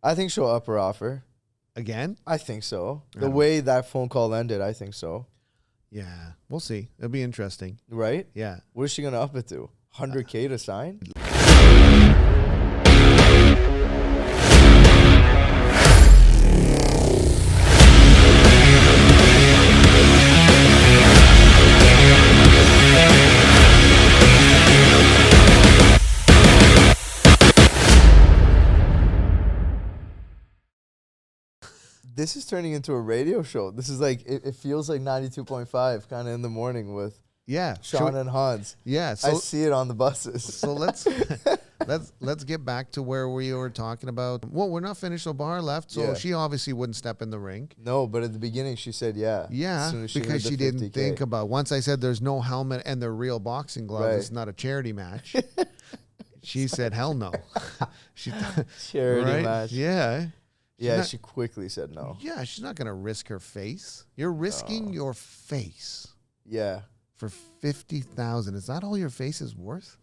I think she'll up her offer. Again? I think so. The way that phone call ended, I think so. Yeah, we'll see. It'll be interesting. Right? Yeah. What is she going to up it to? 100K to sign? This is turning into a radio show. This is like, it feels like 92.5 kind of in the morning with Shawn and Hans. Yeah. So I see it on the buses. So let's get back to where we were talking about. Well, we're not finished. So Bahar left. So she obviously wouldn't step in the rink. No, but at the beginning she said yeah. Yeah, because she didn't think about, once I said there's no helmet and they're real boxing gloves, it's not a charity match. She said, hell no. Charity match. Yeah. She quickly said no. Yeah, she's not going to risk her face. You're risking your face. Yeah. For $50,000. Is that all your face is worth?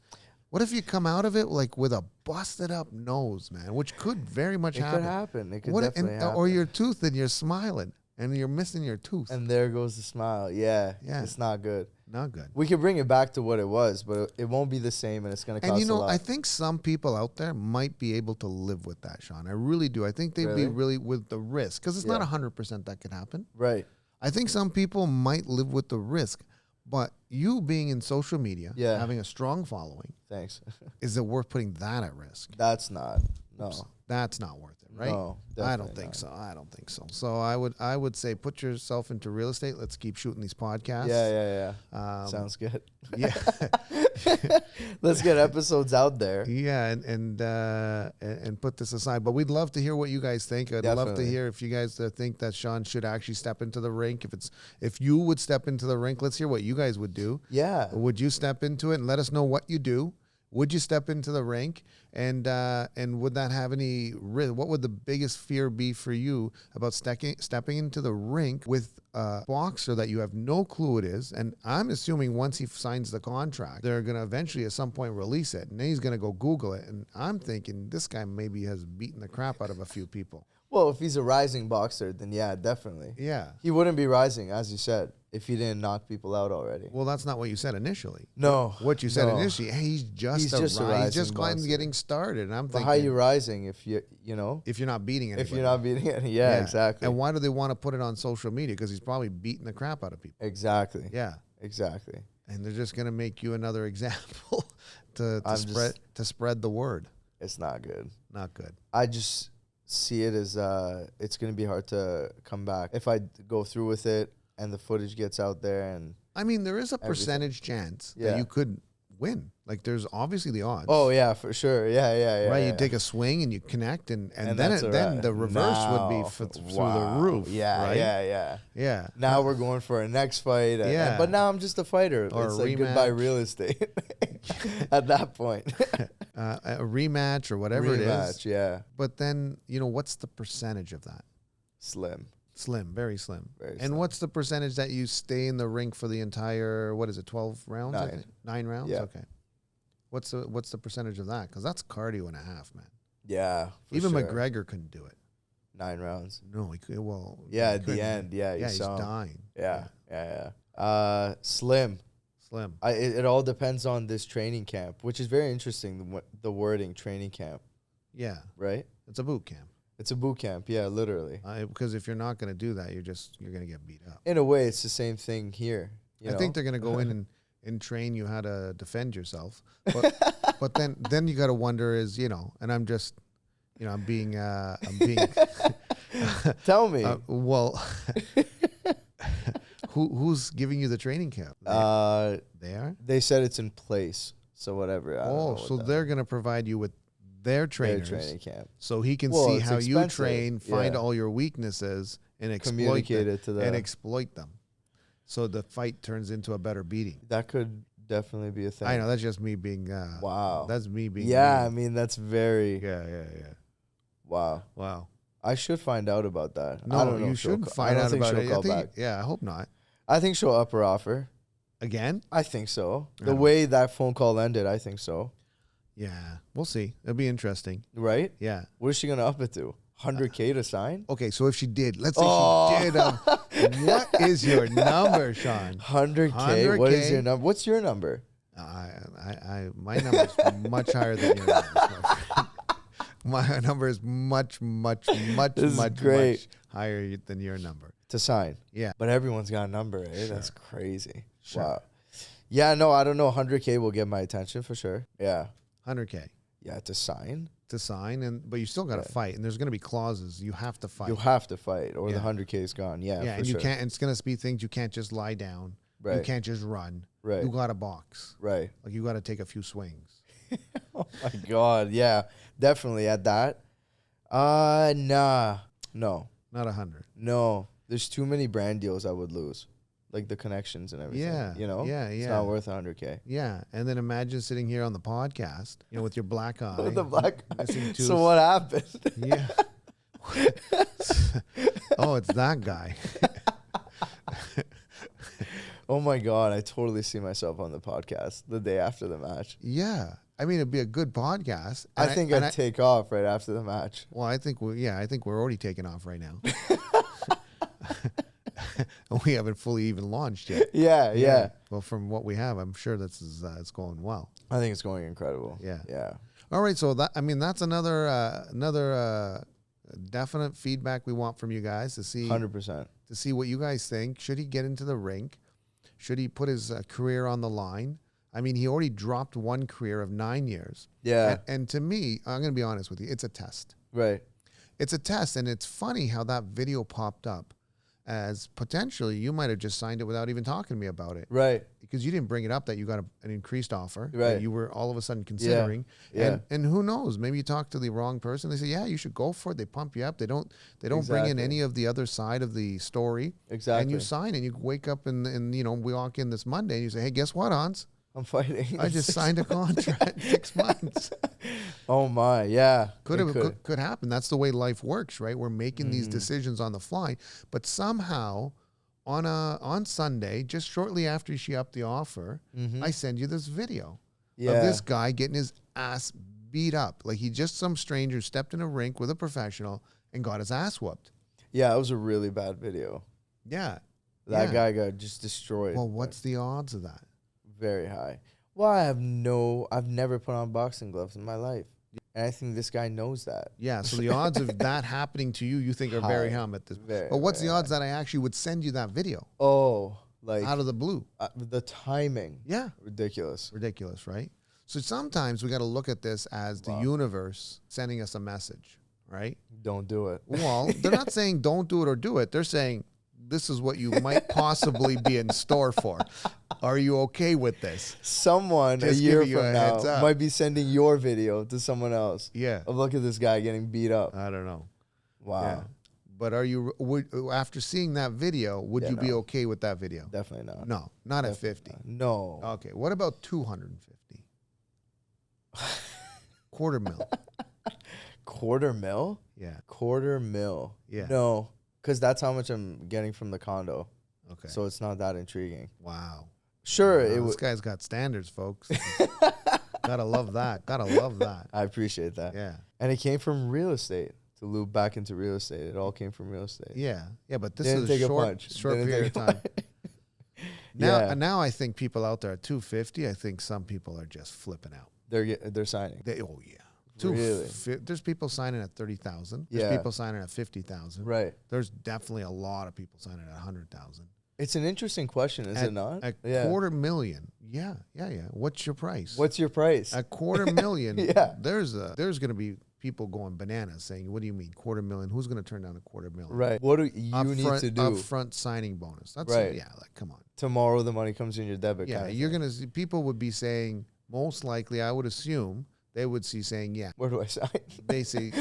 What if you come out of it like with a busted up nose, man? Which could very much happen. It could happen. It could definitely happen. Or your tooth and you're smiling and you're missing your tooth. And there goes the smile. Yeah. It's not good. Not good. We could bring it back to what it was, but it won't be the same, and it's going to cost a lot. I think some people out there might be able to live with that, Shawn. I really do. I think they'd be really with the risk, because it's not 100% that could happen. Right. I think some people might live with the risk, but you being in social media, having a strong following, thanks, is it worth putting that at risk? That's not. No. That's not worth it, right? No, I don't think so. I don't think so. So I would say put yourself into real estate. Let's keep shooting these podcasts. Yeah. Sounds good. Yeah. Let's get episodes out there. Yeah, and put this aside. But we'd love to hear what you guys think. I'd love to hear if you guys think that Shawn should actually step into the rink. If you would step into the rink, let's hear what you guys would do. Yeah. Would you step into it and let us know what you do? Would you step into the rink, and would that have any risk? What would the biggest fear be for you about stepping into the rink with a boxer that you have no clue it is? And I'm assuming once he signs the contract, they're going to eventually at some point release it, and then he's going to go Google it. And I'm thinking this guy maybe has beaten the crap out of a few people. Well, if he's a rising boxer, then yeah, definitely. Yeah. He wouldn't be rising, as you said, if he didn't knock people out already. Well, that's not what you said initially. No. What you said initially, hey, he's just a rising. He's just getting started. And I'm thinking, how are you rising if you know? If you're not beating anybody. If you're not beating any, yeah, exactly. And why do they want to put it on social media? Because he's probably beating the crap out of people. Exactly. Yeah. Exactly. And they're just going to make you another example to spread the word. It's not good. Not good. I just see it as it's going to be hard to come back if I go through with it and the footage gets out there. And I mean, there is a percentage chance that you could win. Like, there's obviously the odds. Oh yeah, for sure. Yeah. Right, you take a swing and you connect, and then the reverse would be through the roof. Yeah, right? Yeah. Now we're going for a next fight. But now I'm just a fighter. Or it's a like goodbye real estate at that point. A rematch or whatever it is. Yeah. But then, what's the percentage of that? Slim, very slim. Very and slim. What's the percentage that you stay in the rink for the entire, 12 rounds? 9. 9 rounds? Yeah. Okay. What's the percentage of that? Because that's cardio and a half, man. Yeah. Even McGregor couldn't do it. 9 rounds. No, he could. Well, yeah, at the end. Yeah, he's dying. Yeah. Slim. It all depends on this training camp, which is very interesting. The wording training camp. Yeah. Right. It's a boot camp. It's a boot camp. Yeah, literally. Because if you're not going to do that, you're going to get beat up. In a way, it's the same thing here. I think they're going to go in and train you how to defend yourself. But then you got to wonder and I'm just, I'm being. Tell me. Who's giving you the training camp? They are? They said it's in place. So whatever. So they're going to provide you with their trainers. Their training camp. So he can see how you train, find all your weaknesses, and communicate it to them. And exploit them. So the fight turns into a better beating. That could definitely be a thing. I know. That's just me being... wow. That's me being... Yeah, I mean, that's very... Yeah. Wow. I should find out about that. No, I don't know you shouldn't find out about it. I hope not. I think she'll up her offer. Again? I think so. The way that phone call ended, I think so. Yeah, we'll see. It'll be interesting. Right? Yeah. What is she going to up it to? 100K to sign? Okay, so if she did, let's say she did. What is your number, Shawn? 100K. What is your number? What's your number? My number is much higher than your number. My number is much higher than your number. To sign. Yeah. But everyone's got a number, eh? Sure. That's crazy. Sure. Wow. Yeah, no, I don't know. 100K will get my attention for sure. Yeah. 100K. Yeah, to sign. To sign, but you still got to fight, and there's going to be clauses. You have to fight. You have to fight, or the 100K is gone. Yeah, yeah, for and you sure. can't. It's going to be things you can't just lie down. Right. You can't just run. Right. You got to box. Right. Like you got to take a few swings. Oh my God. Yeah, definitely at that. Nah. No. Not 100. No. There's too many brand deals I would lose. Like the connections and everything. Yeah. You know? Yeah. It's not worth 100K. Yeah. And then imagine sitting here on the podcast, with your black eye. With the black eye. Missing tooth. So what happened? Yeah. Oh, it's that guy. Oh my God. I totally see myself on the podcast the day after the match. Yeah. I mean, it'd be a good podcast. I think I'd take off right after the match. Well, I think we're already taking off right now. We haven't fully even launched yet. Yeah. Well, from what we have, I'm sure it's going well. I think it's going incredible. Yeah. Yeah. All right. So that's another definite feedback we want from you guys to see 100%. to see what you guys think. Should he get into the rink? Should he put his career on the line? I mean, he already dropped one career of 9 years. Yeah. And to me, I'm going to be honest with you, it's a test. Right. It's a test, and it's funny how that video popped up as potentially you might have just signed it without even talking to me about it. Right. Because you didn't bring it up that you got an increased offer Right. that you were all of a sudden considering. Yeah. And who knows, maybe you talked to the wrong person. They say, yeah, you should go for it. They pump you up. They don't bring in any of the other side of the story. Exactly. And you sign and you wake up and we walk in this Monday and you say, hey, guess what, Hans? I'm fighting. I just signed a contract 6 months. Oh my, yeah. Could happen. That's the way life works, right? We're making these decisions on the fly, but somehow on Sunday, just shortly after she upped the offer, I send you this video of this guy getting his ass beat up. Like he just some stranger stepped in a rink with a professional and got his ass whooped. Yeah, it was a really bad video. Yeah. That guy got just destroyed. Well, what's the odds of that? Very high. Well, I've never put on boxing gloves in my life. And I think this guy knows that. Yeah, so the odds of that happening to you think are very high at this. But what's the odds that I actually would send you that video? Oh, like out of the blue. The timing. Yeah. Ridiculous, right? So sometimes we got to look at this as the universe sending us a message, right? Don't do it. Well, they're not saying don't do it or do it. They're saying this is what you might possibly be in store for. Are you okay with this? Someone Just a year giving you from a now heads up. might be sending your video to someone else. Yeah. Of look at this guy getting beat up. I don't know. Wow. Yeah. But after seeing that video, would you be okay with that video? Definitely not. No, not at 50. No. Okay. What about 250? Quarter mil. Quarter mil? Yeah. Quarter mil. Yeah. No, because that's how much I'm getting from the condo. Okay. So it's not that intriguing. Wow. Sure. Wow, this guy's got standards, folks. Gotta love that. Gotta love that. I appreciate that. Yeah. And it came from real estate. To loop back into real estate. It all came from real estate. Yeah. Yeah, but this Didn't is take a a short punch. period of time. Now I think people out there at 250, I think some people are just flipping out. They're signing. Oh yeah. Really? There's people signing at 30,000. There's people signing at 50,000. Right. There's definitely a lot of people signing at 100,000. It's an interesting question, is it not? A $250,000. Yeah. What's your price? What's your price? $250,000. Yeah. There's going to be people going bananas saying, what do you mean $250,000? Who's going to turn down $250,000? Right. What do you need to do? Upfront signing bonus. That's right. Come on. Tomorrow the money comes in your debit. Yeah, you're going to see, people would be saying, most likely, I would assume, they would see saying, yeah. Where do I sign? They say,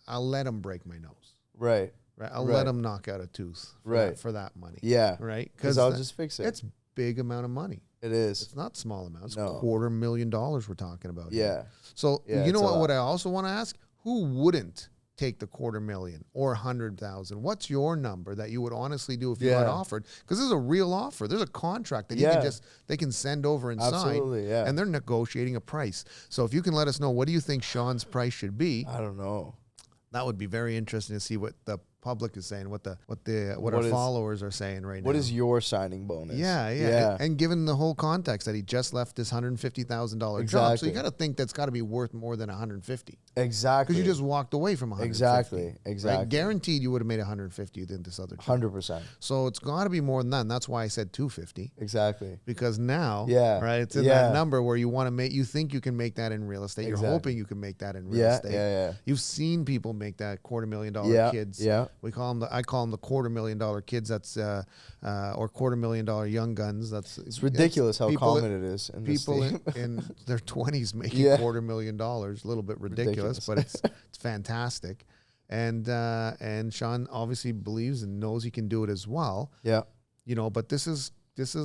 I'll let him break my nose. Right. I'll let him knock out a tooth for that money. Yeah. Right? Because I'll just fix it. It's big amount of money. It is. It's not small amounts. No. $250,000 we're talking about. Yeah. Here. So you know what I also want to ask? Who wouldn't take the $250,000 or 100,000? What's your number that you would honestly do if you got offered? Because this is a real offer. There's a contract that they can send over and sign. And they're negotiating a price. So if you can let us know, what do you think Shawn's price should be? I don't know. That would be very interesting to see what the public is saying, what our followers are saying right now. What is your signing bonus? Yeah. And given the whole context that he just left this $150,000 job, so you got to think that's got to be worth more than $150. Exactly. Because you just walked away from $150. Exactly. Right? Guaranteed you would have made $150 in this other job. 100%. So it's got to be more than that. And that's why I said $250. Exactly. Because now, right, it's in that number where you want to make, you think you can make that in real estate. You're hoping you can make that in real estate. Yeah. You've seen people make that $250,000 kids. Yeah. I call them the $250,000 kids. That's or $250,000 young guns. It's ridiculous how common it is. People in their 20s making $250,000. A little bit ridiculous, but it's fantastic. And Shawn obviously believes and knows he can do it as well. Yeah. But this is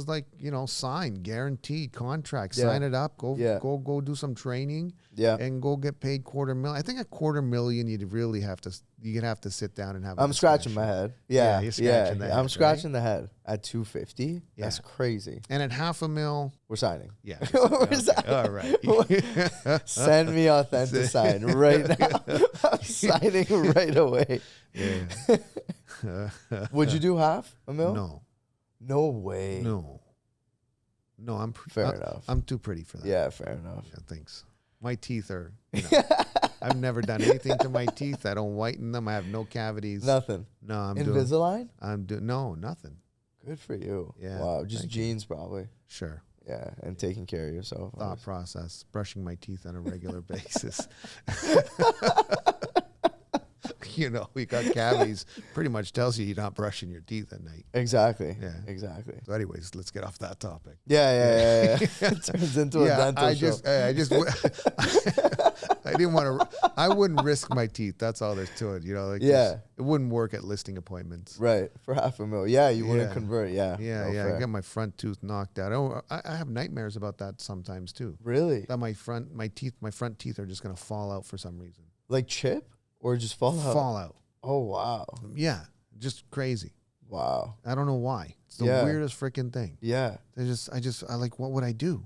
like, sign, guaranteed contract, sign it up, go do some training, and go get paid $250,000. I think a $250,000 you'd have to sit down and have. I'm scratching my head. Yeah, you're scratching the head. I'm scratching the head at $250,000. That's crazy. And at $500,000, we're signing. Yeah, we're signing. All right. Send me authentic sign right now. I'm signing right away. Yeah. Would you do $500,000? No. No way. No, I'm fair enough. I'm too pretty for that. Yeah, fair enough. Yeah, thanks. My teeth are. I've never done anything to my teeth. I don't whiten them. I have no cavities. Nothing. No, I'm Invisalign? No, nothing. Good for you. Yeah. Wow. Just genes, probably. Sure. Yeah, and taking care of yourself. Thought process. Brushing my teeth on a regular basis. We got cavities. Pretty much tells you you're not brushing your teeth at night. Exactly. Yeah. Exactly. So anyways, let's get off that topic. Yeah. It turns into a dental show. I didn't want to. I wouldn't risk my teeth. That's all there's to it. It wouldn't work at listing appointments. Right. For $500,000. Yeah, you wouldn't convert. Yeah. I get my front tooth knocked out. I have nightmares about that sometimes too. Really? That my front teeth are just gonna fall out for some reason. Like chip? Or just fall out? Fall out. Oh, wow. Yeah. Just crazy. Wow. I don't know why. It's the weirdest freaking thing. Yeah. I like, what would I do?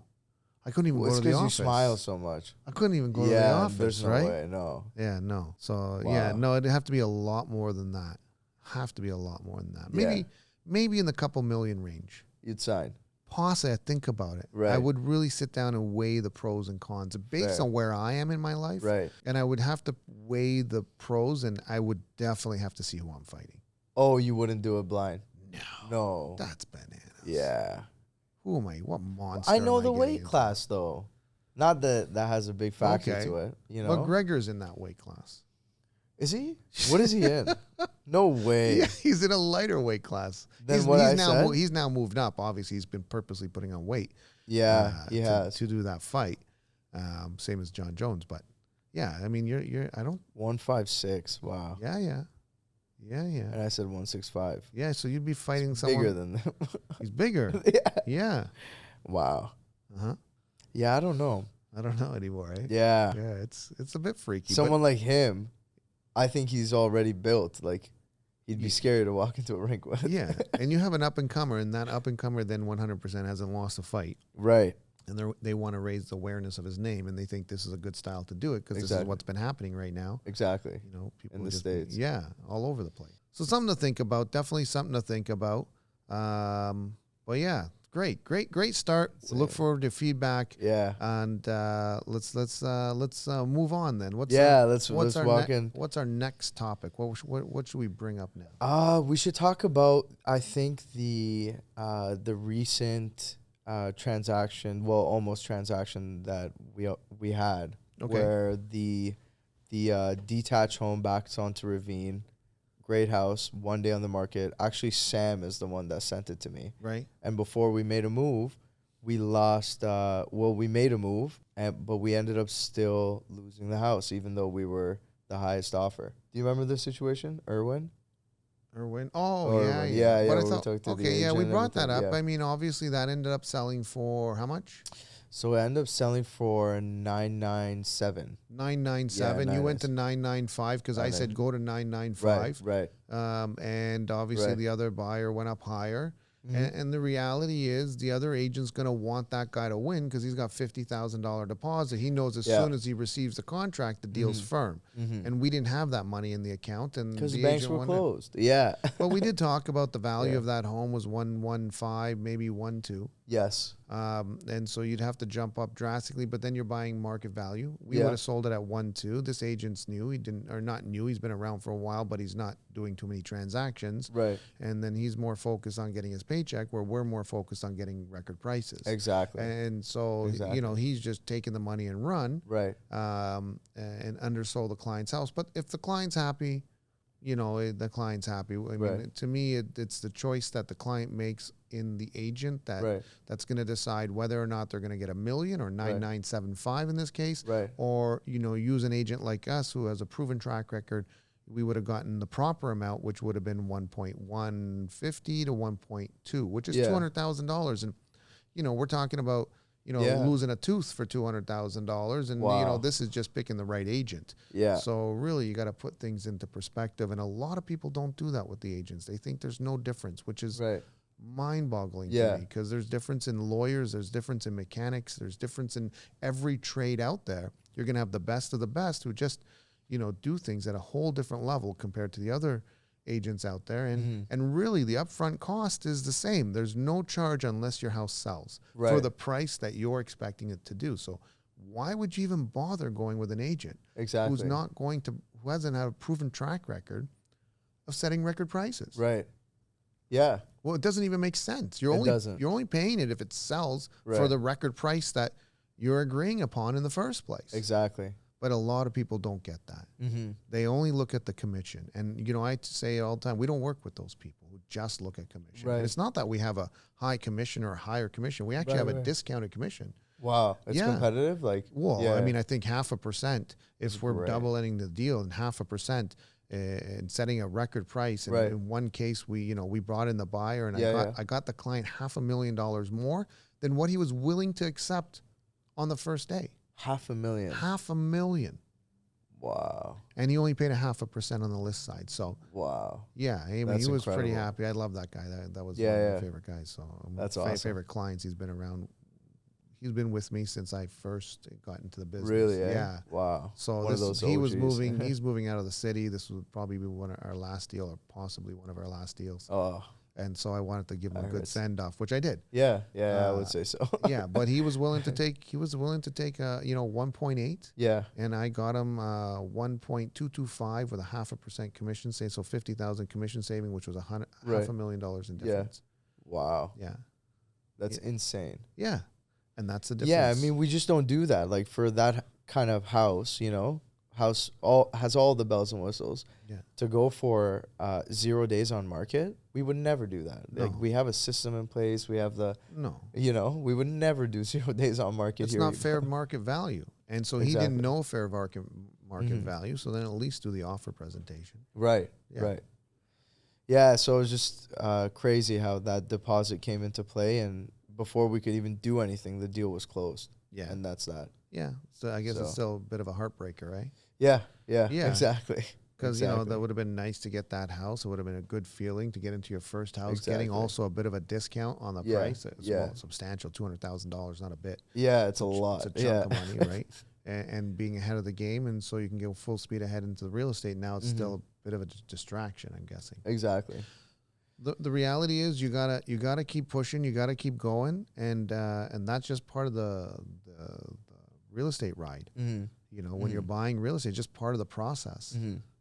I couldn't even go to the office. It's because you smile so much. I couldn't even go to the office, there's no right? way, no. Yeah, no. So, it'd have to be a lot more than that. Maybe in the couple million range. You'd sign. Possibly, I think about it. Right. I would really sit down and weigh the pros and cons based on where I am in my life. Right. And I would have to weigh the pros, and I would definitely have to see who I'm fighting. Oh, you wouldn't do it blind? No. That's bananas. Yeah. Who am I? What monster? I know am I the getting weight into? class, though. Not that has a big factor to it. But Gregor's in that weight class. Is he? What is he in? No way. Yeah, he's in a lighter weight class. He's now moved up. Obviously, he's been purposely putting on weight. Yeah, he has to do that fight. Same as John Jones, but yeah, I mean, you're. I don't. 156. Wow. Yeah. And I said 165. Yeah, so you'd be fighting someone bigger than them. He's bigger. Yeah. Wow. Uh-huh. Yeah, I don't know. I don't know anymore, right? Yeah. Yeah, it's a bit freaky. Someone like him, I think he's already built. Like, he'd be scary to walk into a rink with. Yeah, and you have an up-and-comer, and that up-and-comer then 100% hasn't lost a fight. Right. And they want to raise the awareness of his name, and they think this is a good style to do it because this is what's been happening right now. Exactly. People in the States. Yeah, all over the place. So something to think about. Definitely something to think about. But yeah, great start. Look forward to feedback. Yeah. And let's move on then. Let's walk in. What's our next topic? What should we bring up now? We should talk about, I think, the recent almost transaction that we had, where the detached home backs onto Ravine. Great house, one day on the market. Actually, Sam is the one that sent it to me. Right. And before we made a move, we lost. We made a move, but we ended up still losing the house, even though we were the highest offer. Do you remember this situation, Irwin? Oh, Irwin. Yeah. But We brought that up. Yeah. I mean, obviously, that ended up selling for how much? So it ended up selling for $997. $997. You went to $995 because I said go to $995. Right. And obviously the other buyer went up higher. And the reality is the other agent's going to want that guy to win because he's got $50,000 deposit. He knows as soon as he receives the contract, the deal's firm. And we didn't have that money in the account. And because the banks were closed. Yeah. But we did talk about the value of that home was 115, maybe 1.2. Yes. And so you'd have to jump up drastically, but then you're buying market value. We would have sold it at 1.2. This agent's new. He didn't, or not new. He's been around for a while, but he's not doing too many transactions. Right. And then he's more focused on getting his paycheck, where we're more focused on getting record prices. Exactly. And so, you know, he's just taking the money and run. Right. And undersold the client's house. But if the client's happy, you know, the client's happy. I mean, to me, it's the choice that the client makes in the agent that's going to decide whether or not they're going to get $1 million or 9,975 in this case, or, you know, use an agent like us who has a proven track record. We would have gotten the proper amount, which would have been 1.150 to 1.2, which is $200,000. And, you know, we're talking about, you know, losing a tooth for $200,000. And, you know, this is just picking the right agent. Yeah. So really, you got to put things into perspective. And a lot of people don't do that with the agents. They think there's no difference, which is mind-boggling to me, because there's difference in lawyers, there's difference in mechanics, there's difference in every trade out there. You're going to have the best of the best who just, you know, do things at a whole different level compared to the other agents out there. And really the upfront cost is the same. There's no charge unless your house sells for the price that you're expecting it to do. So why would you even bother going with an agent who's not going to, who hasn't had a proven track record of setting record prices? Right. Yeah. Well, it doesn't even make sense. You're only paying it if it sells for the record price that you're agreeing upon in the first place. Exactly. But a lot of people don't get that. They only look at the commission. And, you know, I say all the time, we don't work with those people who just look at commission. And it's not that we have a high commission or a higher commission. We actually have a discounted commission. Wow. It's competitive? Like, well, I mean, I think 0.5%, if we're doubling the deal, and 0.5%, and setting a record price. And in one case, we brought in the buyer, and I got the client $500,000 more than what he was willing to accept on the first day. $500,000. $500,000. Wow. And he only paid 0.5% on the list side. So yeah, I mean, he was pretty happy. I love that guy. That was one of my favorite guys. So that's my awesome. favorite clients. He's been around. He's been with me since I first got into the business. Really? Yeah. Wow. So he was moving. He's moving out of the city. This would probably be one of our last deal, or possibly one of our last deals. Oh. And so I wanted to give him a good send off, which I did. Yeah, I would say so. Yeah, but he was willing to take. He was willing to take 1.8. Yeah. And I got him 1.225 with a 0.5% commission saving, so 50,000 commission saving, which was $500,000 in difference. Yeah. Wow. Yeah. That's insane. Yeah. And that's the difference. Yeah, I mean, we just don't do that. Like, for that kind of house, you know, has all the bells and whistles. Yeah. To go for 0 days on market, we would never do that. No. Like, we have a system in place. We have you know, we would never do 0 days on market. It's not fair market value. And so he didn't know fair market value. So then at least do the offer presentation. Right. Yeah. Right. Yeah. So it was just crazy how that deposit came into play, and before we could even do anything, the deal was closed. Yeah. And that's that. Yeah. So I guess it's still a bit of a heartbreaker, right? Yeah. Exactly. Because, you know, that would have been nice to get that house. It would have been a good feeling to get into your first house, getting also a bit of a discount on the price. It's substantial, $200,000, not a bit. Yeah, it's a lot. It's a chunk of money, right? And being ahead of the game, and so you can go full speed ahead into the real estate. Now it's still a bit of a distraction, I'm guessing. Exactly. The reality is you gotta keep pushing, you gotta keep going, and that's just part of the real estate ride. You know, when you're buying real estate, it's just part of the process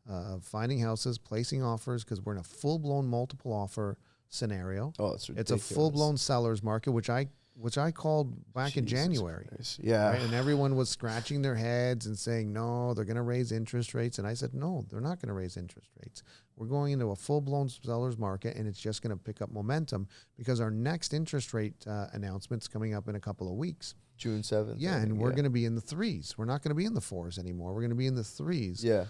of finding houses, placing offers, because we're in a full-blown multiple offer scenario. Oh, it's ridiculous. It's a full-blown seller's market, which I called back in January. Christ. Yeah. Right? And everyone was scratching their heads and saying, no, they're going to raise interest rates. And I said, no, they're not going to raise interest rates. We're going into a full-blown seller's market, and it's just going to pick up momentum because our next interest rate announcement's coming up in a couple of weeks. June 7th. Yeah, and we're going to be in the 3s. We're not going to be in the 4s anymore. We're going to be in the 3s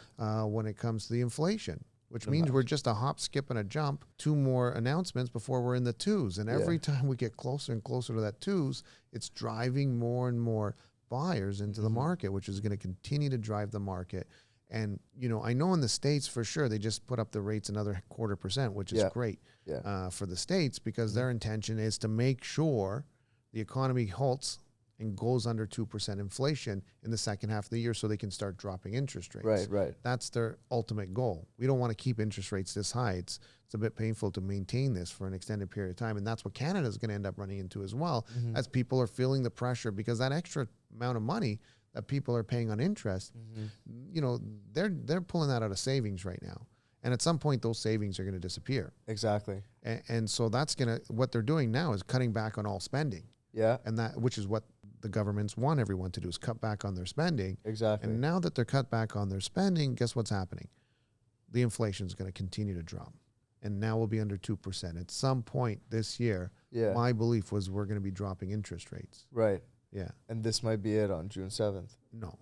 when it comes to the inflation, which means we're just a hop, skip, and a jump, 2 more announcements before we're in the 2s. And every time we get closer and closer to that 2s, it's driving more and more buyers into the market, which is going to continue to drive the market. And, I know in the States for sure, they just put up the rates another 0.25%, which is great for the States, because their intention is to make sure the economy halts and goes under 2% inflation in the second half of the year so they can start dropping interest rates. Right. That's their ultimate goal. We don't want to keep interest rates this high. It's a bit painful to maintain this for an extended period of time. And that's what Canada is going to end up running into as well, as people are feeling the pressure, because that extra amount of money that people are paying on interest, they're pulling that out of savings right now. And at some point, those savings are going to disappear. Exactly. And so what they're doing now is cutting back on all spending. Yeah. And which is what the governments want everyone to do, is cut back on their spending. Exactly. And now that they're cut back on their spending, guess what's happening? The inflation is going to continue to drop. And now we'll be under 2%. At some point this year, my belief was we're going to be dropping interest rates. Right. Yeah. And this might be it on June 7th. No,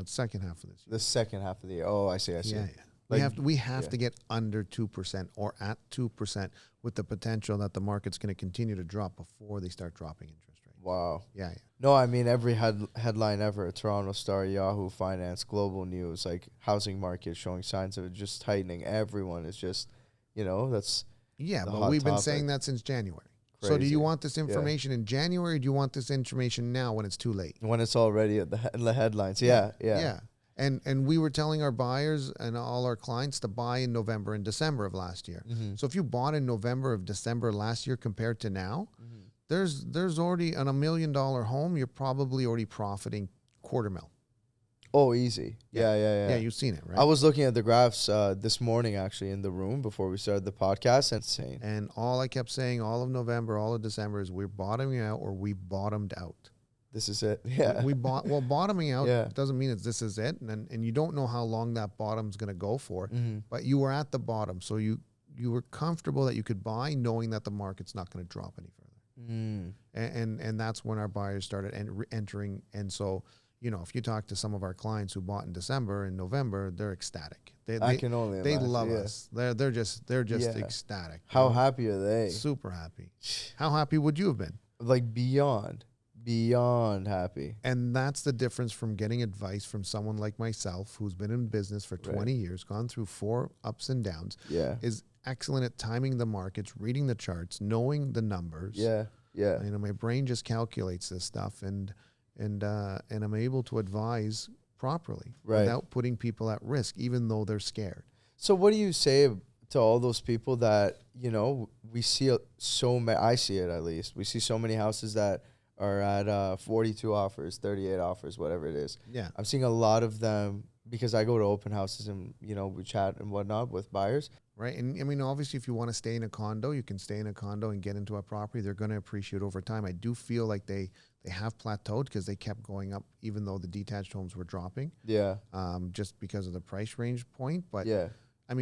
it's second half of this year. The second half of the year. Oh, I see. Yeah. Like, we have to get under 2% or at 2%, with the potential that the market's going to continue to drop before they start dropping interest rates. Wow. Yeah. No, I mean, every headline ever, Toronto Star, Yahoo Finance, Global News, like housing market showing signs of it just tightening. Everyone is just, that's but we've been saying that since January. Crazy. So do you want this information in January, or do you want this information now when it's too late? When it's already at the headlines. Yeah. And we were telling our buyers and all our clients to buy in November and December of last year. So if you bought in November of December last year compared to now, there's already on $1 million home, you're probably already profiting $250,000. Oh, easy. Yeah. Yeah, you've seen it, right? I was looking at the graphs this morning, actually, in the room before we started the podcast. Insane. And all I kept saying all of November, all of December is we're bottoming out, or we bottomed out. This is it. Yeah. Bottoming out doesn't mean this is it. And you don't know how long that bottom's going to go for, but you were at the bottom. So you were comfortable that you could buy, knowing that the market's not going to drop any further. And that's when our buyers started entering. And so, if you talk to some of our clients who bought in December and November, they're ecstatic. I can only imagine. They love us. They're just ecstatic. How happy are they? Super happy. How happy would you have been? Like beyond happy. And that's the difference from getting advice from someone like myself, who's been in business for 20 years, gone through 4 ups and downs, is excellent at timing the markets, reading the charts, knowing the numbers. Yeah. My brain just calculates this stuff, and I'm able to advise properly without putting people at risk, even though they're scared. So what do you say to all those people that, we see I see it at least. We see so many houses that are at 42 offers, 38 offers, whatever it is. Yeah. I'm seeing a lot of them because I go to open houses and, we chat and whatnot with buyers. Right. And obviously, if you want to stay in a condo, you can stay in a condo and get into a property. They're going to appreciate over time. I do feel like they have plateaued, because they kept going up even though the detached homes were dropping. Yeah. Just because of the price range point. But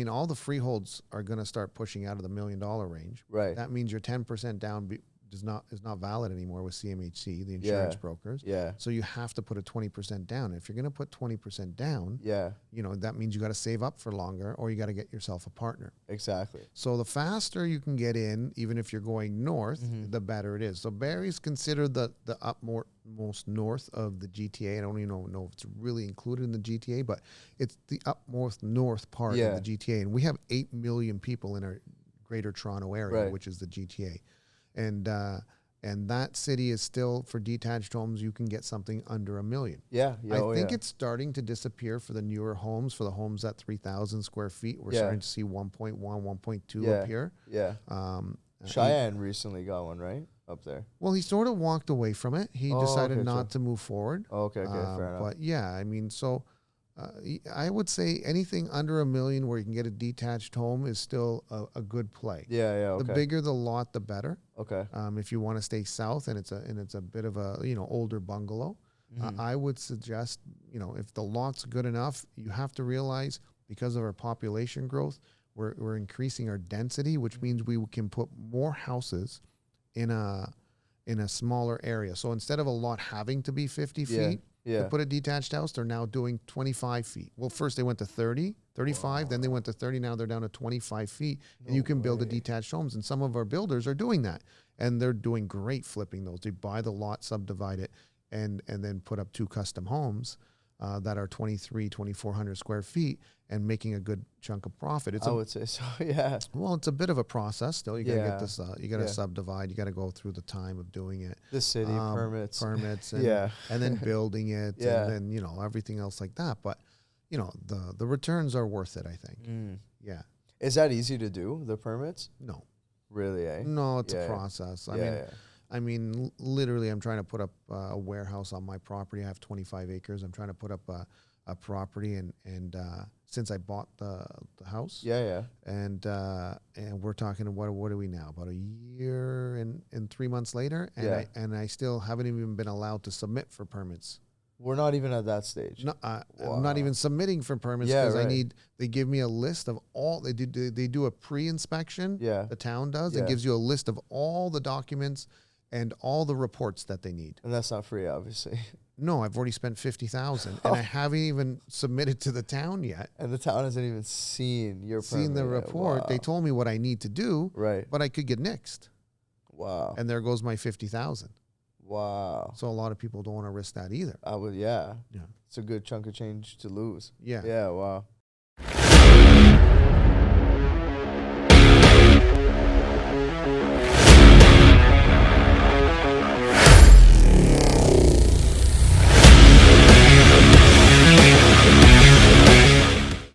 all the freeholds are going to start pushing out of the $1 million range. Right. That means your 10% down is not valid anymore with CMHC, the insurance brokers. Yeah. So you have to put a 20% down. If you're going to put 20% down, that means you got to save up for longer, or you got to get yourself a partner. Exactly. So the faster you can get in, even if you're going north, the better it is. So Barrie's considered the most north of the GTA. I don't even know if it's really included in the GTA, but it's the upmost north part of the GTA. And we have 8 million people in our greater Toronto area, which is the GTA. And that city is still, for detached homes, you can get something under $1 million. Yeah. I think it's starting to disappear for the newer homes, for the homes at 3,000 square feet. We're starting to see 1.1, 1.2 up here. Yeah. Cheyenne recently got one, right? Up there. Well, he sort of walked away from it. He decided not to move forward. Okay, fair enough. But yeah, so I would say anything under $1 million where you can get a detached home is still a good play. Yeah. Okay. The bigger the lot, the better. Okay. If you want to stay south and it's a bit of a older bungalow, I would suggest if the lot's good enough, you have to realize, because of our population growth, we're increasing our density, which means we can put more houses in a smaller area. So instead of a lot having to be 50 feet. To put a detached house, they're now doing 25 feet. Well, first they went to 30, 35, then they went to 30. Now they're down to 25 feet, and you can build a detached homes. And some of our builders are doing that, and they're doing great flipping those. They buy the lot, subdivide it, and then put up 2 custom homes. that are 2,400 square feet and making a good chunk of profit. I would say so. Yeah. Well, it's a bit of a process still. You got to get Yeah. this, you got to Yeah. subdivide. You got to go through the time of doing it. The city permits. And, Yeah. and then building it Yeah. and then, you know, everything else like that. But, you know, the returns are worth it, I think. Yeah. Is that easy to do, the permits? No. Really, eh? No, it's Yeah. a process. Yeah. I mean, literally, I'm trying to put up a warehouse on my property. I have 25 acres. I'm trying to put up a property, and since I bought the house, Yeah. and we're talking, what are we now? About a year and 3 months later, and I still haven't even been allowed to submit for permits. We're not even at that stage. No, I'm not even submitting for permits because they give me a list of all, they do a pre-inspection. Yeah. The town does. Yeah. It gives you a list of all the documents and all the reports that they need. And that's not free, obviously. No, I've already spent $50,000 and I haven't even submitted to the town yet. And the town hasn't even seen your Seen the permit. report. Wow. They told me what I need to do, Right. but I could get nixed. Wow. And there goes my $50,000. Wow. So a lot of people don't want to risk that either. I would, yeah. Yeah. It's a good chunk of change to lose. Yeah. Yeah, wow.